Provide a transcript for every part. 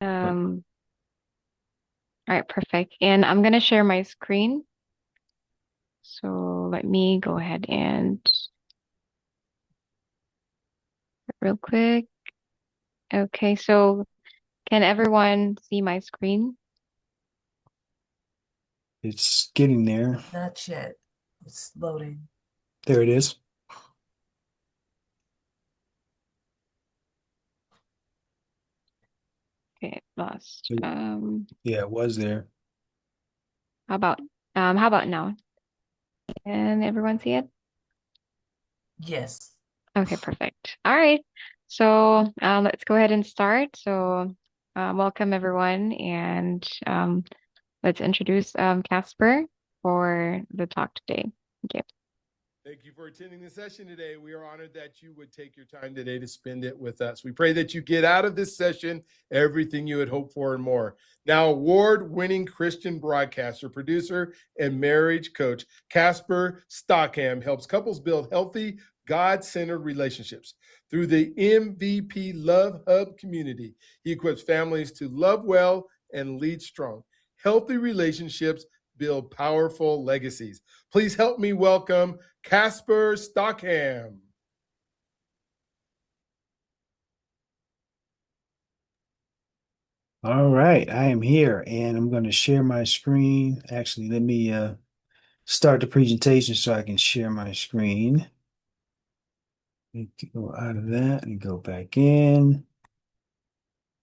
Um, all right, perfect. And I'm gonna share my screen. So let me go ahead and real quick. Okay, so can everyone see my screen? It's getting there. Not yet. It's loading. There it is. Okay, lost. Yeah, it was there. How about how about now? Can everyone see it? Yes. Okay, perfect. All right. So let's go ahead and start. So welcome everyone, and let's introduce Casper for the talk today. Okay. Thank you for attending the session today. We are honored that you would take your time today to spend it with us. We pray that you get out of this session everything you had hoped for and more. Now, award-winning Christian broadcaster, producer, and marriage coach Casper Stockham helps couples build healthy, God-centered relationships. Through the MVP Love Hub community, he equips families to love well and lead strong. Healthy relationships build powerful legacies. Please help me welcome Casper Stockham. All right, I am here and I'm going to share my screen. Actually, let me start the presentation so I can share my screen. Need to go out of that and go back in.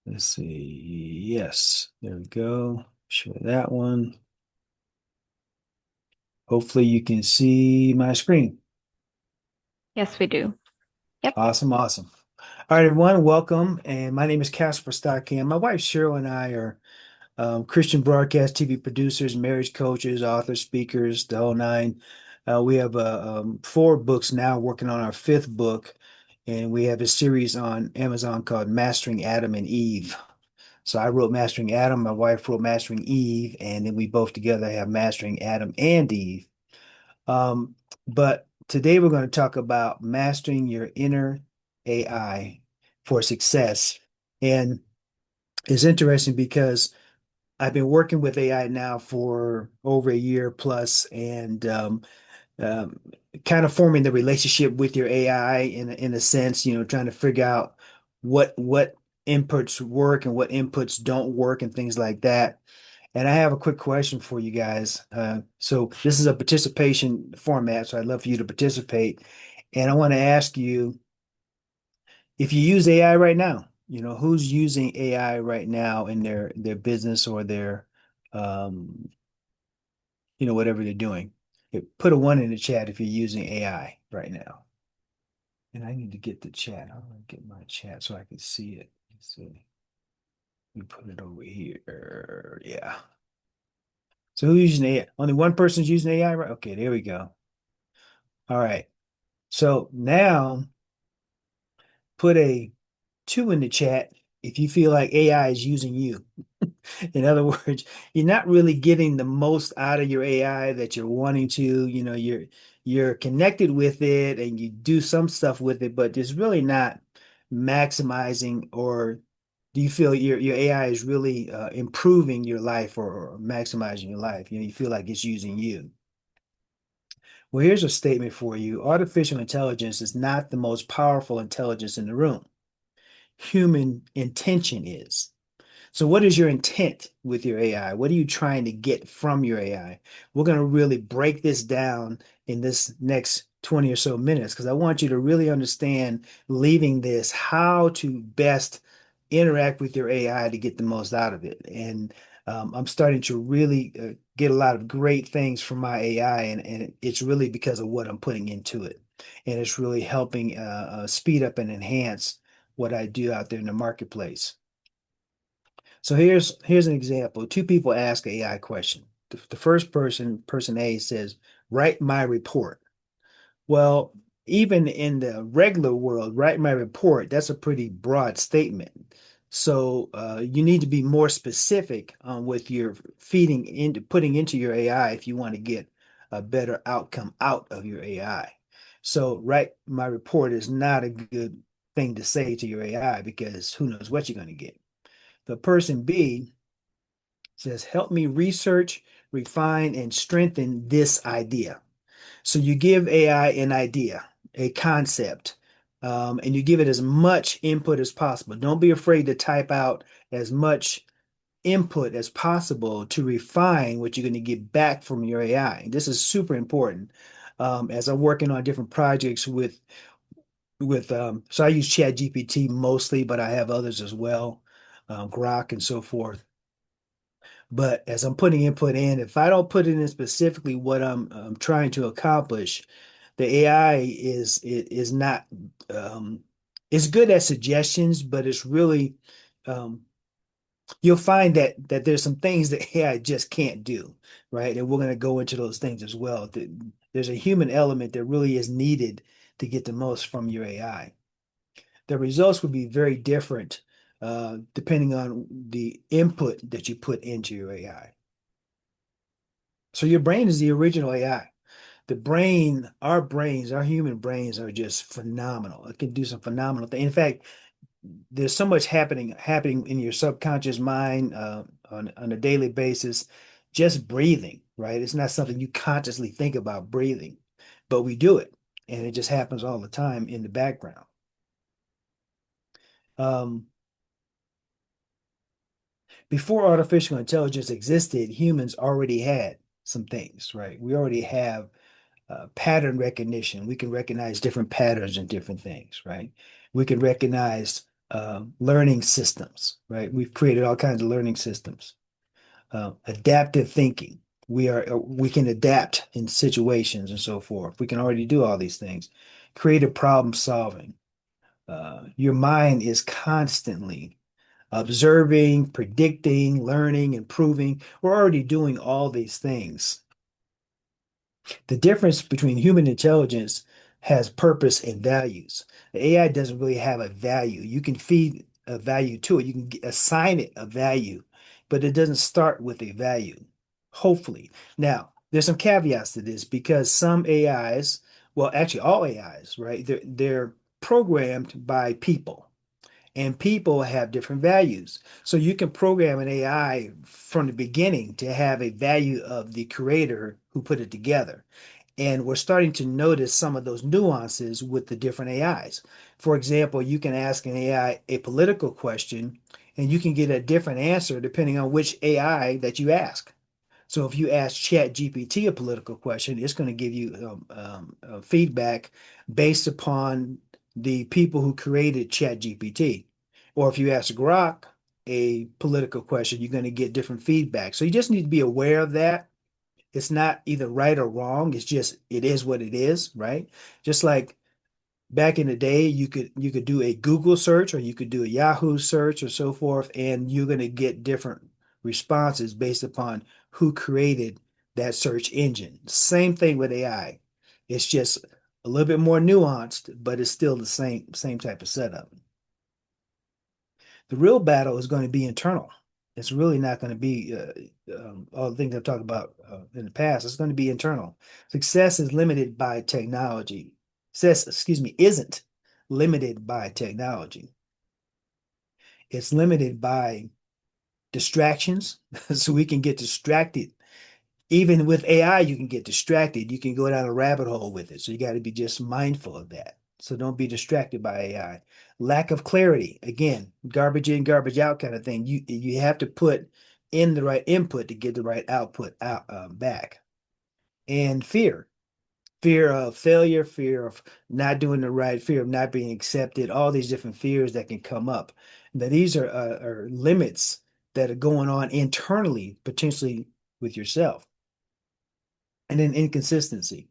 Let's see. Yes, there we go. Share that one. Hopefully you can see my screen. Yes, we do. Yep. Awesome, awesome. All right, everyone, welcome. And my name is Casper Stockham. My wife Cheryl and I are Christian broadcast TV producers, marriage coaches, authors, speakers, the whole nine. We have four books now, working on our fifth book, and we have a series on Amazon called Mastering Adam and Eve. So I wrote Mastering Adam, my wife wrote Mastering Eve, and then we both together have Mastering Adam and Eve. But today we're going to talk about mastering your inner AI for success. And it's interesting because I've been working with AI now for over a year plus, and um, kind of forming the relationship with your AI in a sense, trying to figure out what inputs work and what inputs don't work and things like that. And I have a quick question for you guys. So this is a participation format, so I'd love for you to participate. And I want to ask you if you use AI right now, who's using AI right now in their business or their um, whatever they're doing. Put a one in the chat if you're using AI right now. And I need to get the chat. I'm gonna get my chat so I can see it. Let's see. Let me put it over here. Yeah. So who's using AI? Only one person's using AI, right? Okay, there we go. All right. So now put a two in the chat if you feel like AI is using you. In other words, you're not really getting the most out of your AI that you're wanting to. You're connected with it and you do some stuff with it, but it's really not maximizing, or do you feel your AI is really improving your life or maximizing your life? You feel like it's using you. Well, here's a statement for you. Artificial intelligence is not the most powerful intelligence in the room. Human intention is. So, what is your intent with your AI? What are you trying to get from your AI? We're going to really break this down in this next 20 or so minutes because I want you to really understand, leaving this, how to best interact with your AI to get the most out of it. And I'm starting to really get a lot of great things from my AI, and it's really because of what I'm putting into it. And it's really helping speed up and enhance what I do out there in the marketplace. So here's an example. Two people ask AI question. The first person A says, "Write my report." Well, even in the regular world, "write my report," that's a pretty broad statement. So you need to be more specific on what you're feeding into, putting into your AI if you want to get a better outcome out of your AI. So "write my report" is not a good thing to say to your AI because who knows what you're going to get. The person B says, help me research, refine, and strengthen this idea. So you give AI an idea, a concept, and you give it as much input as possible. Don't be afraid to type out as much input as possible to refine what you're going to get back from your AI. This is super important. As I'm working on different projects so I use ChatGPT mostly, but I have others as well, Grok and so forth. But as I'm putting input in, if I don't put it in specifically what I'm trying to accomplish, the AI is not it's good at suggestions, but it's really um, you'll find that there's some things that AI just can't do, right? And we're going to go into those things as well. There's a human element that really is needed to get the most from your AI. The results would be very different depending on the input that you put into your AI. So your brain is the original AI. The brain, our human brains are just phenomenal. It can do some phenomenal things. In fact, there's so much happening in your subconscious mind on a daily basis. Just breathing, right? It's not something you consciously think about breathing, but we do it, and it just happens all the time in the background. Um, Before artificial intelligence existed, humans already had some things, right? We already have pattern recognition. We can recognize different patterns in different things, right? We can recognize learning systems, right? We've created all kinds of learning systems. Adaptive thinking. We can adapt in situations and so forth. We can already do all these things. Creative problem solving. Your mind is constantly observing, predicting, learning, improving. We're already doing all these things. The difference between human intelligence has purpose and values. The AI doesn't really have a value. You can feed a value to it, you can assign it a value, but it doesn't start with a value, hopefully. Now, there's some caveats to this because some AIs, well, actually all AIs, right? They're programmed by people and people have different values. So you can program an AI from the beginning to have a value of the creator who put it together. And we're starting to notice some of those nuances with the different AIs. For example, you can ask an AI a political question and you can get a different answer depending on which AI that you ask. So if you ask ChatGPT a political question, it's going to give you feedback based upon the people who created ChatGPT. Or if you ask Grok a political question, you're going to get different feedback. So you just need to be aware of that. It's not either right or wrong. It's just it is what it is, right? Just like back in the day, you could do a Google search or you could do a Yahoo search or so forth, and you're going to get different responses based upon who created that search engine. Same thing with AI. It's just a little bit more nuanced, but it's still the same type of setup. The real battle is going to be internal. It's really not going to be all the things I've talked about in the past. It's going to be internal. Success is limited by technology. Success, excuse me, isn't limited by technology. It's limited by distractions. So we can get distracted. Even with AI, you can get distracted. You can go down a rabbit hole with it. So you got to be just mindful of that. So don't be distracted by AI. Lack of clarity. Again, garbage in, garbage out kind of thing. You have to put in the right input to get the right output out back. And fear of failure, fear of not doing the right, fear of not being accepted, all these different fears that can come up. Now, these are limits that are going on internally, potentially with yourself. And then inconsistency.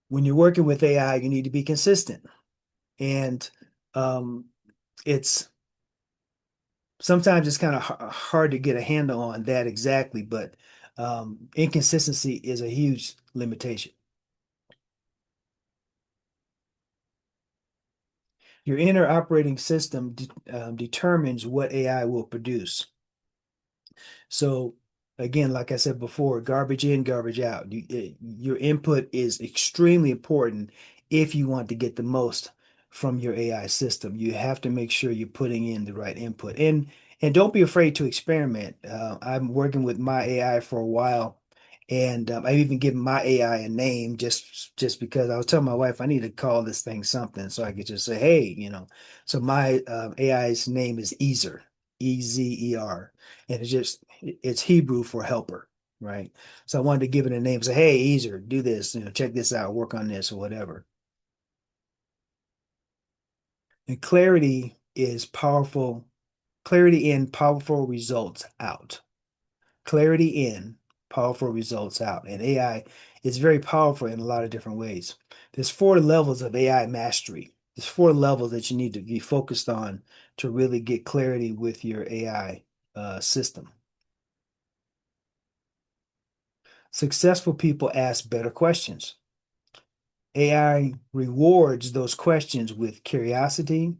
When you're working with AI, you need to be consistent. And um, it's sometimes it's kind of hard to get a handle on that exactly, but inconsistency is a huge limitation. Your inner operating system determines what AI will produce. So again, like I said before, garbage in, garbage out. Your input is extremely important if you want to get the most from your AI system. You have to make sure you're putting in the right input. And And don't be afraid to experiment. I'm working with my AI for a while, and I've even given my AI a name just because I was telling my wife I need to call this thing something so I could just say, hey, So my AI's name is Ezer, Ezer, and it's Hebrew for helper, right? So I wanted to give it a name, say, hey, Ezer, do this, check this out, work on this or whatever. And clarity is powerful. Clarity in, powerful results out. Clarity in, powerful results out. And AI is very powerful in a lot of different ways. There's 4 levels of AI mastery. There's 4 levels that you need to be focused on to really get clarity with your AI system. Successful people ask better questions. AI rewards those questions with curiosity,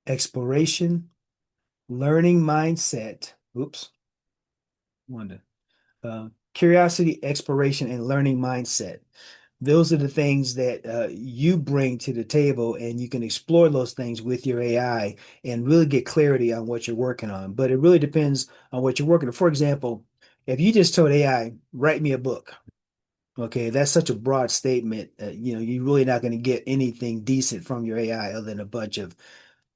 exploration, learning mindset. Oops, wonder. Curiosity, exploration, and learning mindset. Those are the things that you bring to the table, and you can explore those things with your AI and really get clarity on what you're working on. But it really depends on what you're working on. For example, if you just told AI, write me a book, okay, that's such a broad statement. You're really not going to get anything decent from your AI other than a bunch of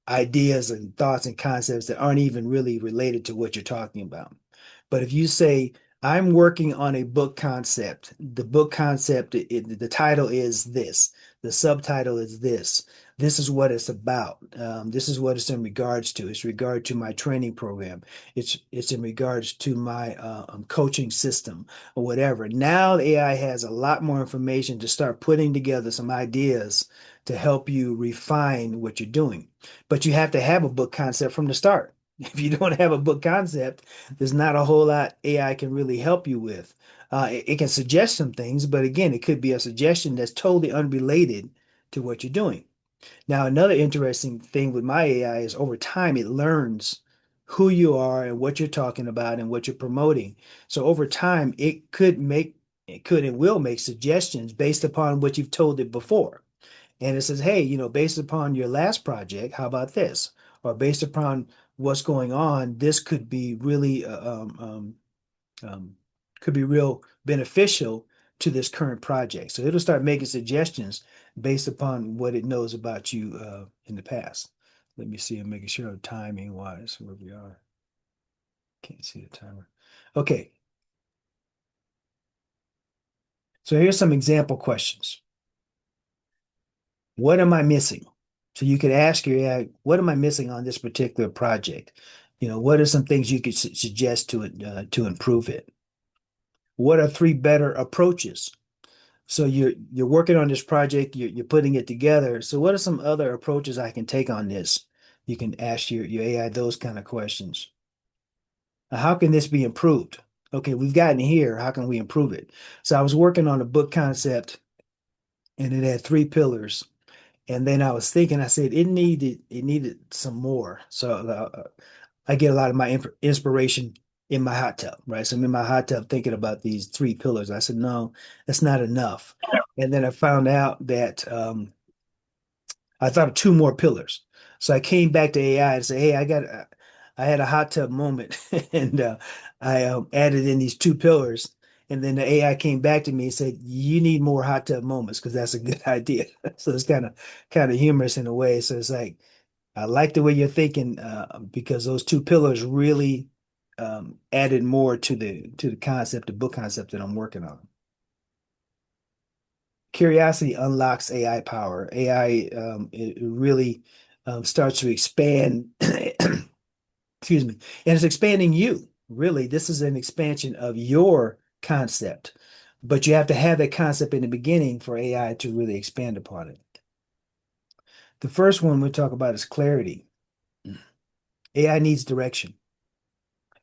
ideas and thoughts and concepts that aren't even really related to what you're talking about. But if you say, I'm working on a book concept, the book concept, the title is this, the subtitle is this is what it's about. This is what it's in regards to. It's regard to my training program. It's in regards to my coaching system or whatever. Now the AI has a lot more information to start putting together some ideas to help you refine what you're doing. But you have to have a book concept from the start. If you don't have a book concept, there's not a whole lot AI can really help you with. It can suggest some things, but again, it could be a suggestion that's totally unrelated to what you're doing. Now, another interesting thing with my AI is over time, it learns who you are and what you're talking about and what you're promoting. So over time, it could and will make suggestions based upon what you've told it before. And it says, hey, based upon your last project, how about this? Or based upon what's going on, this um, could be real beneficial to this current project. So it'll start making suggestions based upon what it knows about you in the past. Let me see. I'm making sure timing wise where we are. Can't see the timer. Okay. So here's some example questions. What am I missing? So you could ask your AI, what am I missing on this particular project? What are some things you could suggest to it to improve it? What are 3 better approaches? So you're working on this project, you're putting it together. So what are some other approaches I can take on this? You can ask your AI those kind of questions. Now, how can this be improved? Okay, we've gotten here. How can we improve it? So I was working on a book concept and it had 3 pillars. And then I was thinking, I said it needed some more. So I get a lot of my inspiration in my hot tub, right? So I'm in my hot tub thinking about these 3 pillars. I said, no, that's not enough. And then I found out that I thought of 2 more pillars. So I came back to AI and said, hey, I had a hot tub moment and I added in these 2 pillars. And then the AI came back to me and said, you need more hot tub moments because that's a good idea. So it's kind of humorous in a way. So it's like, I like the way you're thinking because those 2 pillars really added more to the concept, the book concept that I'm working on. Curiosity unlocks AI power. AI it really starts to expand. Excuse me, and it's expanding you. Really, this is an expansion of your concept, but you have to have that concept in the beginning for AI to really expand upon it. The first one we talk about is clarity. AI needs direction.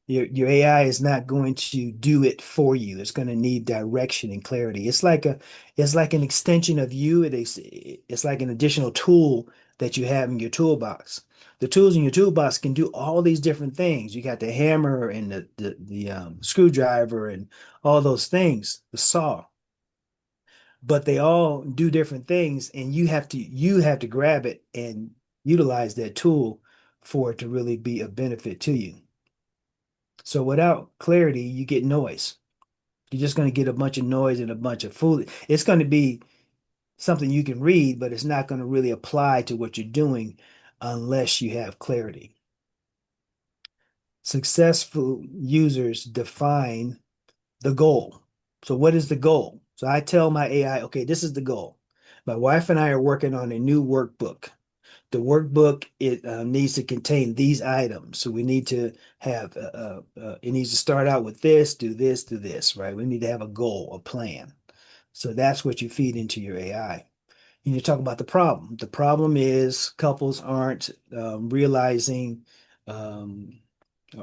Your AI is not going to do it for you. It's going to need direction and clarity. It's like an extension of you. It's like an additional tool that you have in your toolbox. The tools in your toolbox can do all these different things. You got the hammer and the screwdriver and all those things, the saw, but they all do different things, and you have to grab it and utilize that tool for it to really be a benefit to you. So without clarity, you get noise. You're just going to get a bunch of noise and a bunch of food. It's going to be something you can read, but it's not going to really apply to what you're doing unless you have clarity. Successful users define the goal. So what is the goal? So I tell my AI, okay, this is the goal. My wife and I are working on a new workbook. The workbook, it needs to contain these items. So we need to have, it needs to start out with this, do this, do this, right? We need to have a goal, a plan. So that's what you feed into your AI. You need to talk about the problem. The problem is couples aren't realizing um,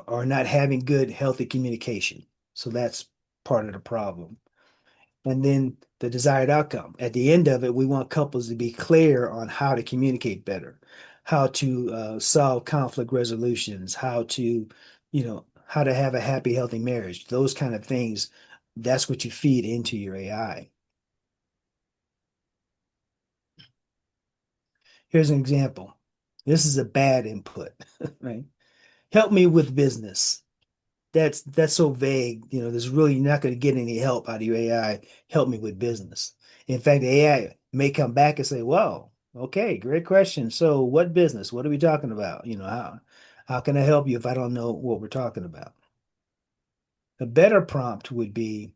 or not having good, healthy communication. So that's part of the problem. And then the desired outcome. At the end of it, we want couples to be clear on how to communicate better, how to solve conflict resolutions, how to, how to have a happy, healthy marriage, those kind of things. That's what you feed into your AI. Here's an example. This is a bad input, right? Help me with business. That's so vague. There's really not going to get any help out of your AI. Help me with business. In fact, the AI may come back and say, "Well, okay, great question. So, what business? What are we talking about? How can I help you if I don't know what we're talking about?" A better prompt would be,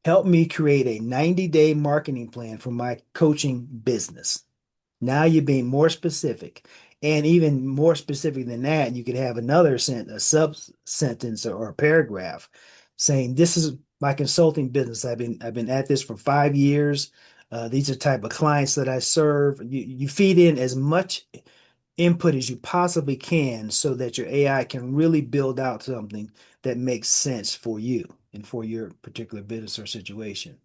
"Help me create a 90-day marketing plan for my coaching business." Now you're being more specific. And even more specific than that, you could have a sub sentence or a paragraph saying, "This is my consulting business. I've been at this for 5 years. These are the type of clients that I serve." You feed in as much input as you possibly can so that your AI can really build out something that makes sense for you and for your particular business or situation.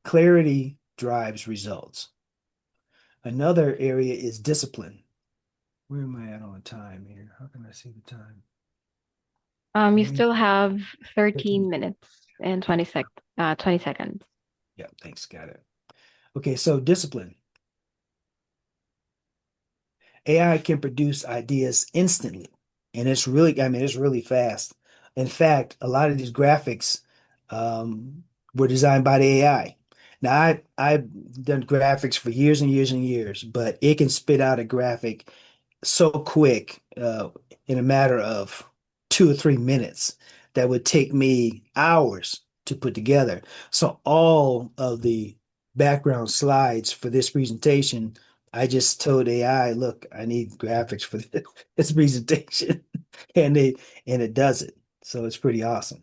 Clarity drives results. Another area is discipline. Where am I at on time here? How can I see the time? You Mhm. still have 13 13. minutes and 20 seconds. Yeah, thanks. Got it. Okay, so discipline. AI can produce ideas instantly, and it's really fast. In fact, a lot of these graphics were designed by the AI. Now, I've done graphics for years and years and years, but it can spit out a graphic so quick in a matter of 2 or 3 minutes that would take me hours to put together. So all of the background slides for this presentation, I just told AI, look, I need graphics for this presentation, and it does it. So it's pretty awesome.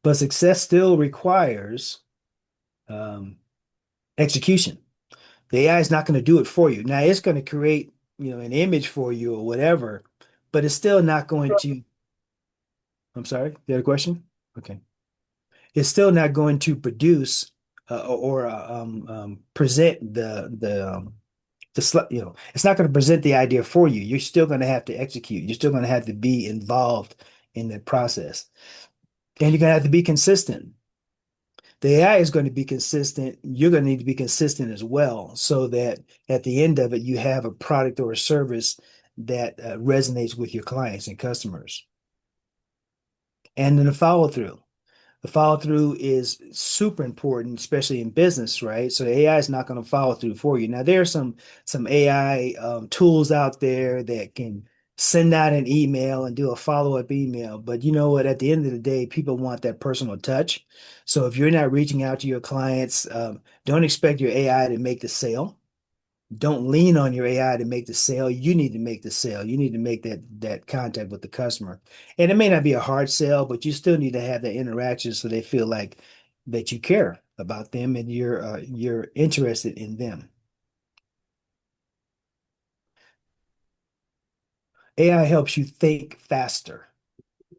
But success still requires um, execution. The AI is not going to do it for you. Now it's going to create, an image for you or whatever, but it's still not going to. I'm sorry, you had a question? Okay. It's still not going to produce or present it's not going to present the idea for you. You're still going to have to execute. You're still going to have to be involved in the process, and you're going to have to be consistent. The AI is going to be consistent. You're going to need to be consistent as well, so that at the end of it, you have a product or a service that resonates with your clients and customers. And then the follow through. The follow through is super important, especially in business, right? So the AI is not going to follow through for you. Now there are some AI tools out there that can send out an email and do a follow-up email, but you know what? At the end of the day, people want that personal touch. So if you're not reaching out to your clients, don't expect your AI to make the sale. Don't lean on your AI to make the sale. You need to make the sale. You need to make that contact with the customer. And it may not be a hard sell, but you still need to have that interaction so they feel like that you care about them and you're interested in them. AI helps you think faster.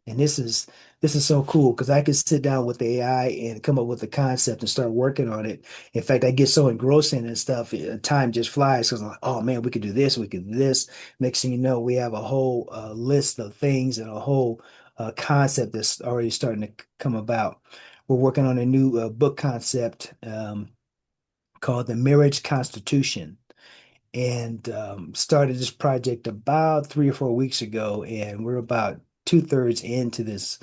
And this is so cool because I could sit down with the AI and come up with a concept and start working on it. In fact, I get so engrossed in it and stuff, time just flies because I'm like, oh man, we could do this, we could do this. Next thing you know, we have a whole list of things and a whole concept that's already starting to come about. We're working on a new book concept called the Marriage Constitution. and started this project about 3 or 4 weeks ago, and we're about 2/3 into this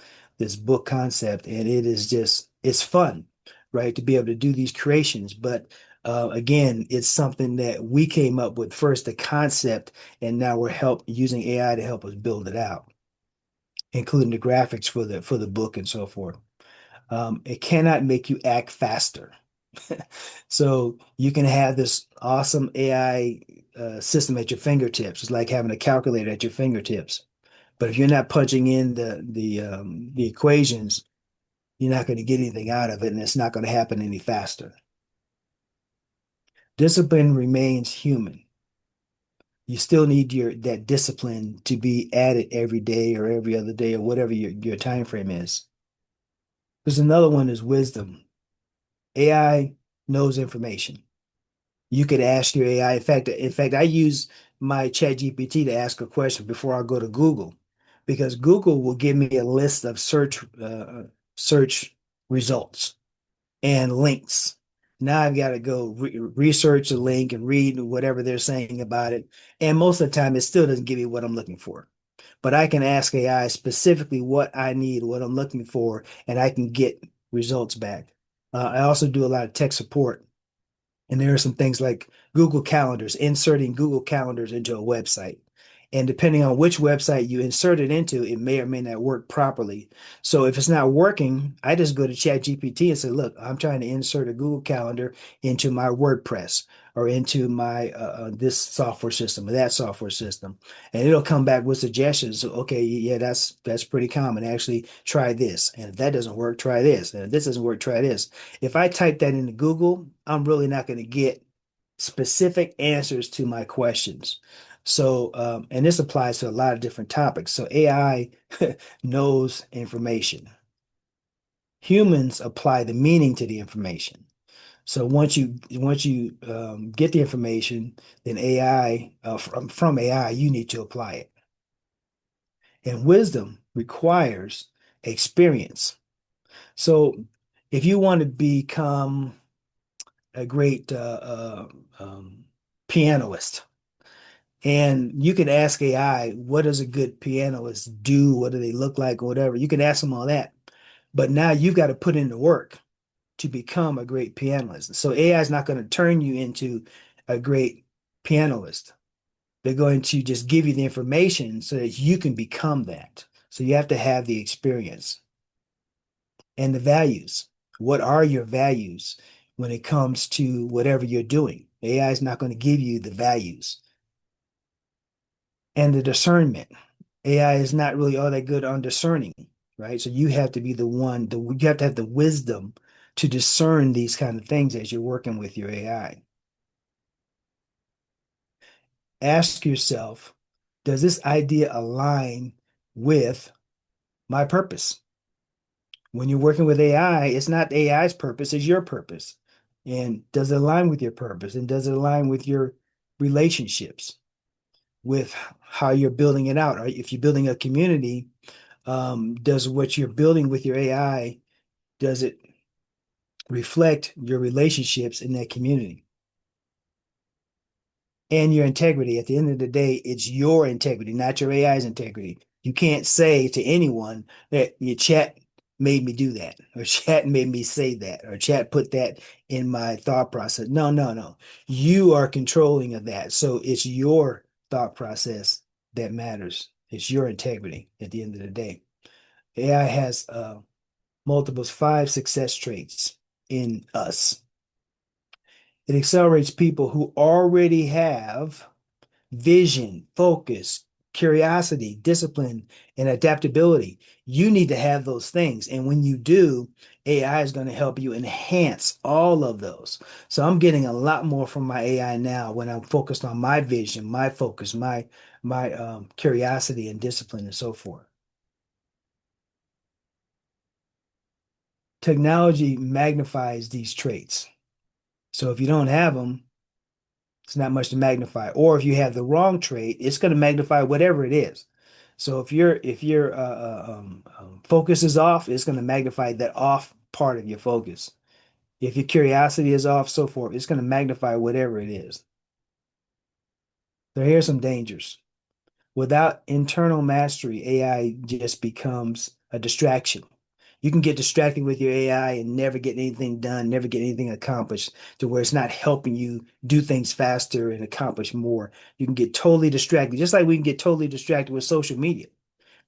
book concept, and it is just it's fun, right, to be able to do these creations. But again, it's something that we came up with first, the concept, and now we're using AI to help us build it out, including the graphics for the book and so forth. It cannot make you act faster. So you can have this awesome AI system at your fingertips. It's like having a calculator at your fingertips. But if you're not punching in the equations, you're not going to get anything out of it, and it's not going to happen any faster. Discipline remains human. You still need that discipline to be added every day or every other day or whatever your time frame is. There's another one is wisdom. AI knows information. You could ask your AI. In fact, I use my chat GPT to ask a question before I go to Google, because Google will give me a list of search results and links. Now I've got to go research a link and read whatever they're saying about it. And most of the time, it still doesn't give me what I'm looking for. But I can ask AI specifically what I need, what I'm looking for, and I can get results back. I also do a lot of tech support. And there are some things like Google Calendars, inserting Google Calendars into a website. And depending on which website you insert it into, it may or may not work properly. So if it's not working, I just go to ChatGPT and say, look, I'm trying to insert a Google Calendar into my WordPress or into my this software system or that software system. And it'll come back with suggestions. So, okay, yeah, that's pretty common. Actually, try this. And if that doesn't work, try this. And if this doesn't work, try this. If I type that into Google, I'm really not going to get specific answers to my questions. So, and this applies to a lot of different topics. So AI knows information. Humans apply the meaning to the information. So once you get the information, then AI from AI, you need to apply it. And wisdom requires experience. So if you want to become a great pianist, and you can ask AI, what does a good pianist do? What do they look like, or whatever. You can ask them all that. But now you've got to put in the work to become a great pianist. So AI is not going to turn you into a great pianist. They're going to just give you the information so that you can become that. So you have to have the experience and the values. What are your values when it comes to whatever you're doing? AI is not going to give you the values and the discernment. AI is not really all that good on discerning, right? So you have to be you have to have the wisdom to discern these kind of things as you're working with your AI. Ask yourself, does this idea align with my purpose? When you're working with AI, it's not AI's purpose, it's your purpose. And does it align with your purpose? And does it align with your relationships, with how you're building it out? Or if you're building a community, does what you're building with your AI, does it reflect your relationships in that community? And your integrity. At the end of the day, it's your integrity, not your AI's integrity. You can't say to anyone that your chat made me do that, or chat made me say that, or chat put that in my thought process. No, no, no. You are controlling of that. So it's your thought process that matters. It's your integrity at the end of the day. AI has multiples 5 success traits in us. It accelerates people who already have vision, focus, curiosity, discipline, and adaptability. You need to have those things. And when you do, AI is going to help you enhance all of those. So I'm getting a lot more from my AI now when I'm focused on my vision, my focus, my curiosity and discipline and so forth. Technology magnifies these traits. So if you don't have them, it's not much to magnify. Or if you have the wrong trait, it's going to magnify whatever it is. So if your focus is off, it's going to magnify that off part of your focus. If your curiosity is off, so forth, it's going to magnify whatever it is. So here's some dangers. Without internal mastery, AI just becomes a distraction. You can get distracted with your AI and never get anything done, never get anything accomplished to where it's not helping you do things faster and accomplish more. You can get totally distracted, just like we can get totally distracted with social media.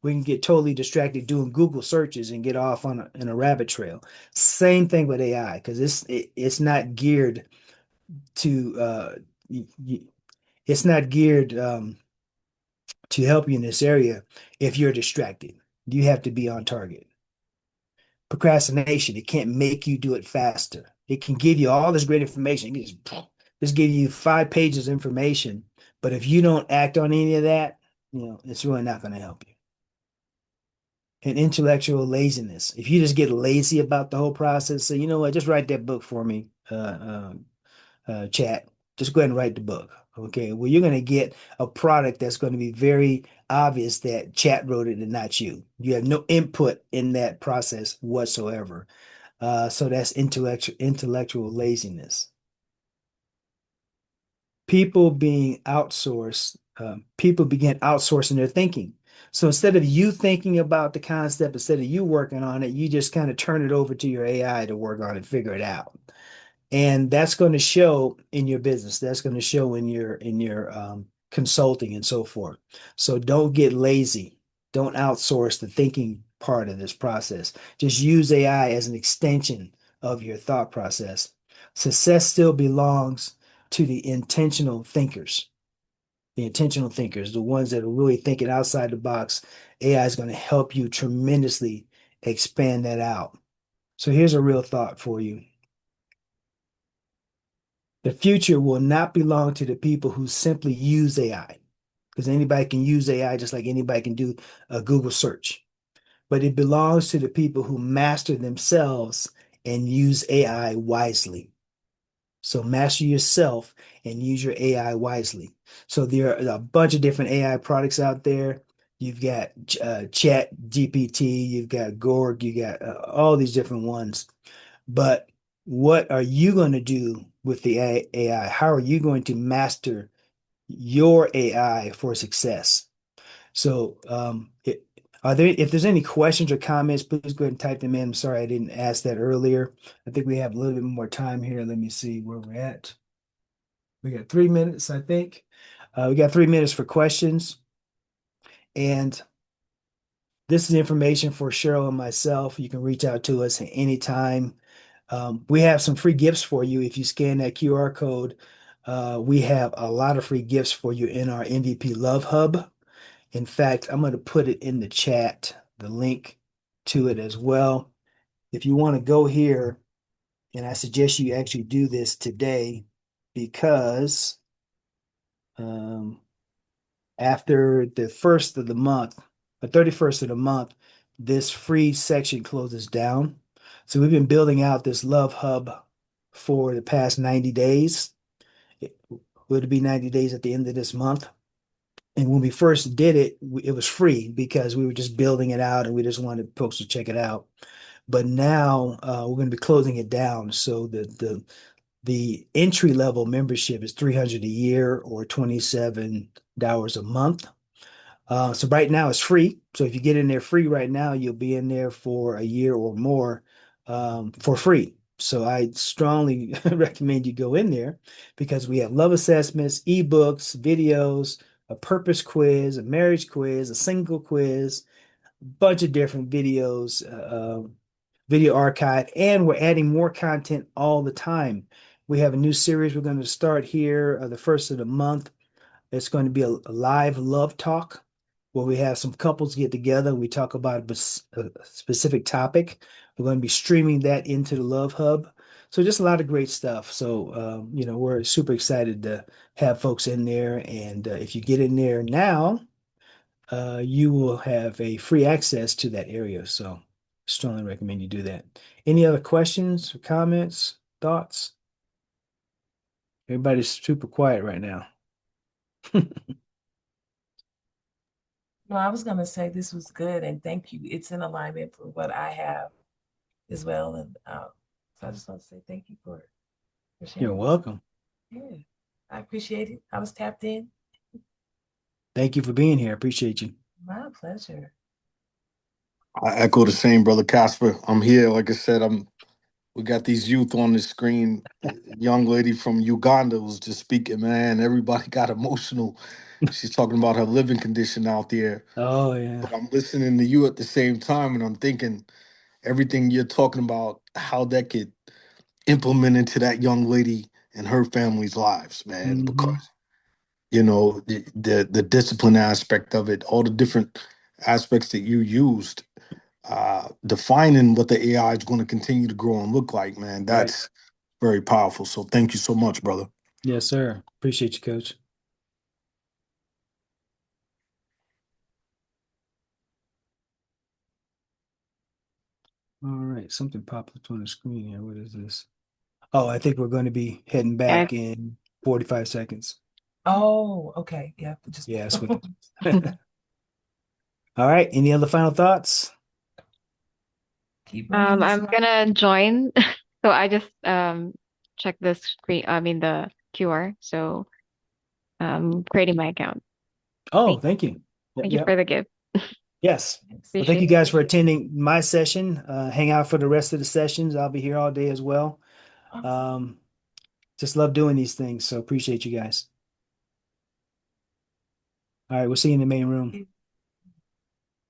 We can get totally distracted doing Google searches and get off on in a rabbit trail. Same thing with AI because it's not geared to it's not geared to help you in this area if you're distracted. You have to be on target. Procrastination, it can't make you do it faster. It can give you all this great information. It can just give you 5 pages of information. But if you don't act on any of that, it's really not going to help you. And intellectual laziness. If you just get lazy about the whole process, say, you know what, just write that book for me. Chat, just go ahead and write the book. Okay. Well, you're going to get a product that's going to be very obvious that chat wrote it and not you. You have no input in that process whatsoever. So that's intellectual laziness. People begin outsourcing their thinking. So instead of you thinking about the concept, instead of you working on it, you just kind of turn it over to your AI to work on it, figure it out. And that's going to show in your business. That's going to show in your consulting and so forth. So don't get lazy. Don't outsource the thinking part of this process. Just use AI as an extension of your thought process. Success still belongs to the intentional thinkers. The intentional thinkers, the ones that are really thinking outside the box. AI is going to help you tremendously expand that out. So here's a real thought for you. The future will not belong to the people who simply use AI, because anybody can use AI just like anybody can do a Google search. But it belongs to the people who master themselves and use AI wisely. So master yourself and use your AI wisely. So there are a bunch of different AI products out there. You've got Chat GPT, you've got Gorg, you got all these different ones. But what are you going to do with the AI? How are you going to master your AI for success? So, if there's any questions or comments, please go ahead and type them in. I'm sorry I didn't ask that earlier. I think we have a little bit more time here. Let me see where we're at. We got 3 minutes, I think. We got 3 minutes for questions. And this is information for Cheryl and myself. You can reach out to us at any time. We have some free gifts for you if you scan that QR code. We have a lot of free gifts for you in our MVP Love Hub. In fact, I'm going to put it in the chat, the link to it as well. If you want to go here, and I suggest you actually do this today because um, after the first of the month, the 31st of the month, this free section closes down. So we've been building out this Love Hub for the past 90 days. It would be 90 days at the end of this month. And when we first did it, it was free because we were just building it out and we just wanted folks to check it out. But now we're going to be closing it down. So the entry level membership is 300 a year or $27 a month. So right now it's free. So if you get in there free right now, you'll be in there for a year or more for free. So I strongly recommend you go in there because we have love assessments, ebooks, videos, a purpose quiz, a marriage quiz, a single quiz, a bunch of different videos, video archive, and we're adding more content all the time. We have a new series we're going to start here the first of the month. It's going to be a live love talk where we have some couples get together and we talk about a specific topic. We're going to be streaming that into the Love Hub. So just a lot of great stuff. So, we're super excited to have folks in there. And if you get in there now, you will have a free access to that area. So strongly recommend you do that. Any other questions or comments, thoughts? Everybody's super quiet right now. No, I was going to say this was good and thank you. It's in alignment for what I have as well. And so I just want to say thank you for You're sharing. welcome. Yeah, I appreciate it. I was tapped in. Thank you for being here. I appreciate you. My pleasure. I echo the same, brother Casper. I'm here. Like I said, we got these youth on the screen. Young lady from Uganda was just speaking, man. Everybody got emotional. She's talking about her living condition out there. Oh, yeah. But I'm listening to you at the same time, and I'm thinking everything you're talking about, how that could implement into that young lady and her family's lives, man. Hmm. Because the discipline aspect of it, all the different aspects that you used, defining what the AI is going to continue to grow and look like, man, Right. that's very powerful. So thank you so much, brother. Yes, sir. Appreciate you, Coach. All right. Something popped up on the screen here. What is this? Oh, I think we're going to be heading Yes. back in 45 seconds. Oh, okay. Yeah, just Yeah, that's what. All right. Any other final thoughts? keep running this I'm light. gonna join. So I just check the screen, I mean the QR. So creating my account. Oh, Thank thank you. Yep, thank you for yep. the gift. Yes. Yes. Well, thank you Appreciate guys for attending my session. Hang out for the rest of the sessions. I'll be here all day as well. Awesome. Um, just love doing these things. So appreciate you guys. All right. We'll see you in the main room. it.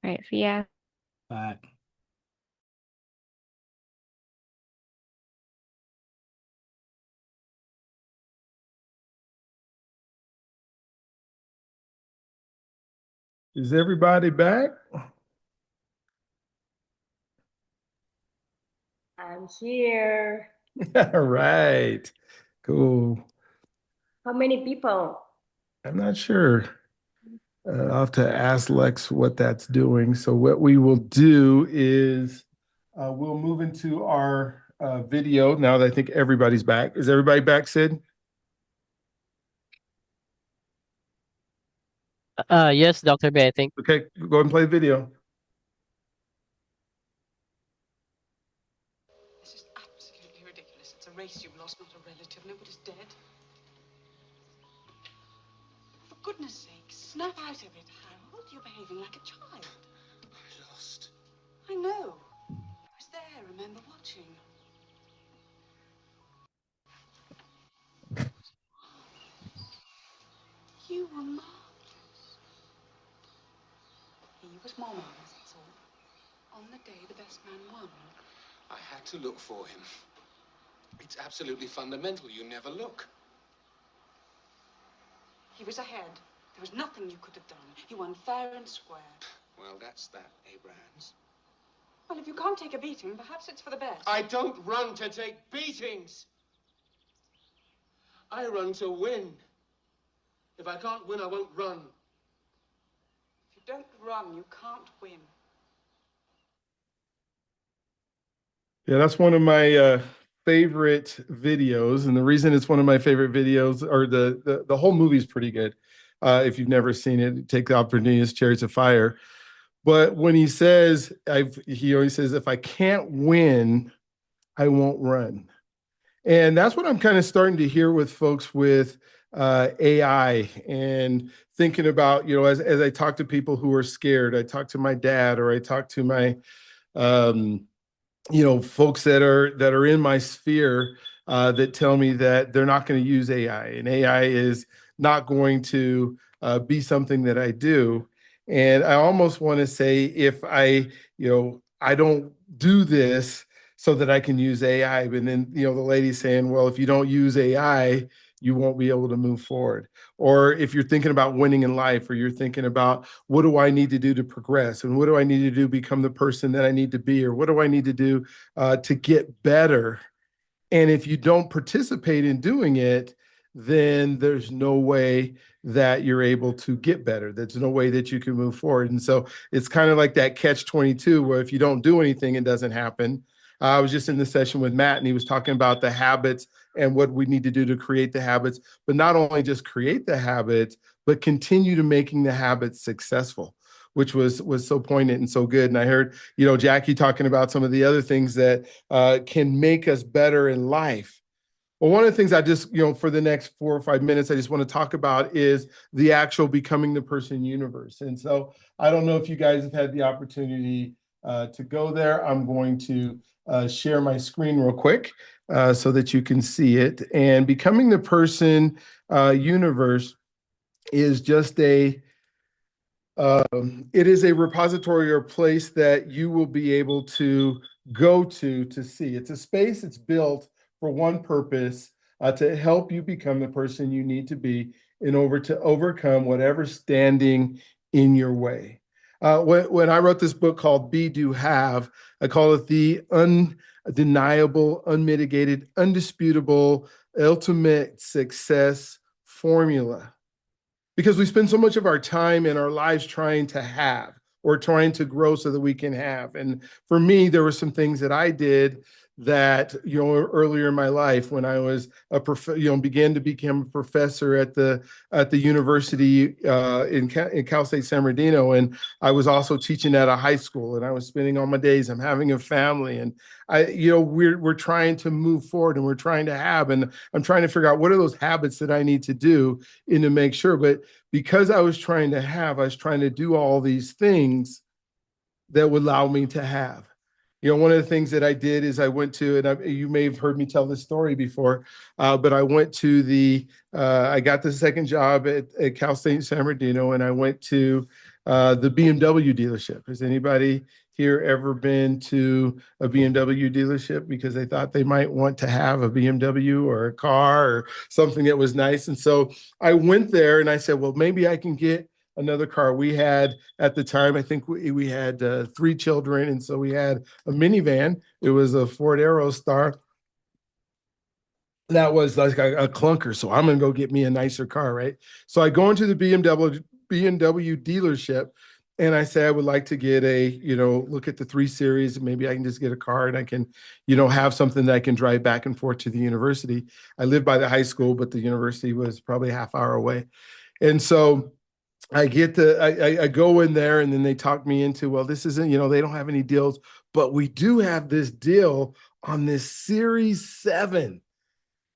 All right, see ya. Bye. Is everybody back? I'm here. All right. Cool. How many people? I'm not sure. I'll have to ask Lex what that's doing. So what we will do is we'll move into our video now that I think everybody's back. Is everybody back, Sid? Yes, Dr. B, I think. Okay, go ahead and play the video. This is absolutely ridiculous. It's a race you've lost, not a relative. Nobody's dead. For goodness sake, snap out of it, Harold. You're behaving like a child. I lost. I know. I was there, remember, watching. You were marvelous. He was more marvelous, that's all. On the day the best man won. I had to look for him. It's absolutely fundamental. You never look. He was ahead. There was nothing you could have done. He won fair and square. Well, that's that, Abrahams. Well, if you can't take a beating, perhaps it's for the best. I don't run to take beatings. I run to win. If I can't win, I won't run. If you don't run, you can't win. Yeah, that's one of my favorite videos, and the reason it's one of my favorite videos, or the whole movie's pretty good. If you've never seen it, take the opportunity as Chariots of Fire. But when he says, he always says, if I can't win, I won't run. And that's what I'm kind of starting to hear with folks with AI and thinking about, as I talk to people who are scared, I talk to my dad, or I talk to my folks that are in my sphere that tell me that they're not going to use AI, and AI is not going to be something that I do. And I almost want to say, if I don't do this so that I can use AI, but then the lady's saying, well, if you don't use AI, you won't be able to move forward. Or if you're thinking about winning in life, or you're thinking about, what do I need to do to progress, and what do I need to do to become the person that I need to be, or what do I need to do to get better? And if you don't participate in doing it, then there's no way that you're able to get better. There's no way that you can move forward. And so it's kind of like that catch 22, where if you don't do anything, it doesn't happen. I was just in the session with Matt, and he was talking about the habits and what we need to do to create the habits, but not only just create the habits, but continue to making the habits successful, which was so poignant and so good. And I heard, Jackie talking about some of the other things that can make us better in life. Well, one of the things I just, for the next 4 or 5 minutes, I just want to talk about is the actual becoming the person universe. And so I don't know if you guys have had the opportunity to go there. I'm going to share my screen real quick so that you can see it. And becoming the person universe is just it is a repository or place that you will be able to go to see. It's a space it's built for one purpose, to help you become the person you need to be in order to overcome whatever's standing in your way. When I wrote this book called Be, Do, Have, I call it the undeniable, unmitigated, undisputable, ultimate success formula. Because we spend so much of our time in our lives trying to have or trying to grow so that we can have. And for me, there were some things that I did that, earlier in my life when I was began to become a professor at the university in Cal State San Bernardino. And I was also teaching at a high school, and I was spending all my days, I'm having a family, and we're trying to move forward, and we're trying to have, and I'm trying to figure out what are those habits that I need to do and to make sure. But because I was trying to have, I was trying to do all these things that would allow me to have. One of the things that I did is I went to, and you may have heard me tell this story before, but I went to I got the second job at Cal State San Bernardino, and I went to the BMW dealership. Has anybody here ever been to a BMW dealership because they thought they might want to have a BMW or a car or something that was nice? And so I went there and I said, well, maybe I can get another car. We had, at the time, I think we had 3 children, and so we had a minivan. It was a Ford Aerostar. That was like a clunker, so I'm gonna go get me a nicer car, right? So I go into the BMW dealership, and I say I would like to get look at the 3 Series, and maybe I can just get a car and I can, have something that I can drive back and forth to the university. I lived by the high school, but the university was probably a half hour away. And so I go in there, and then they talk me into, well, this isn't, they don't have any deals, but we do have this deal on this Series 7.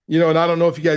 And I don't know if you guys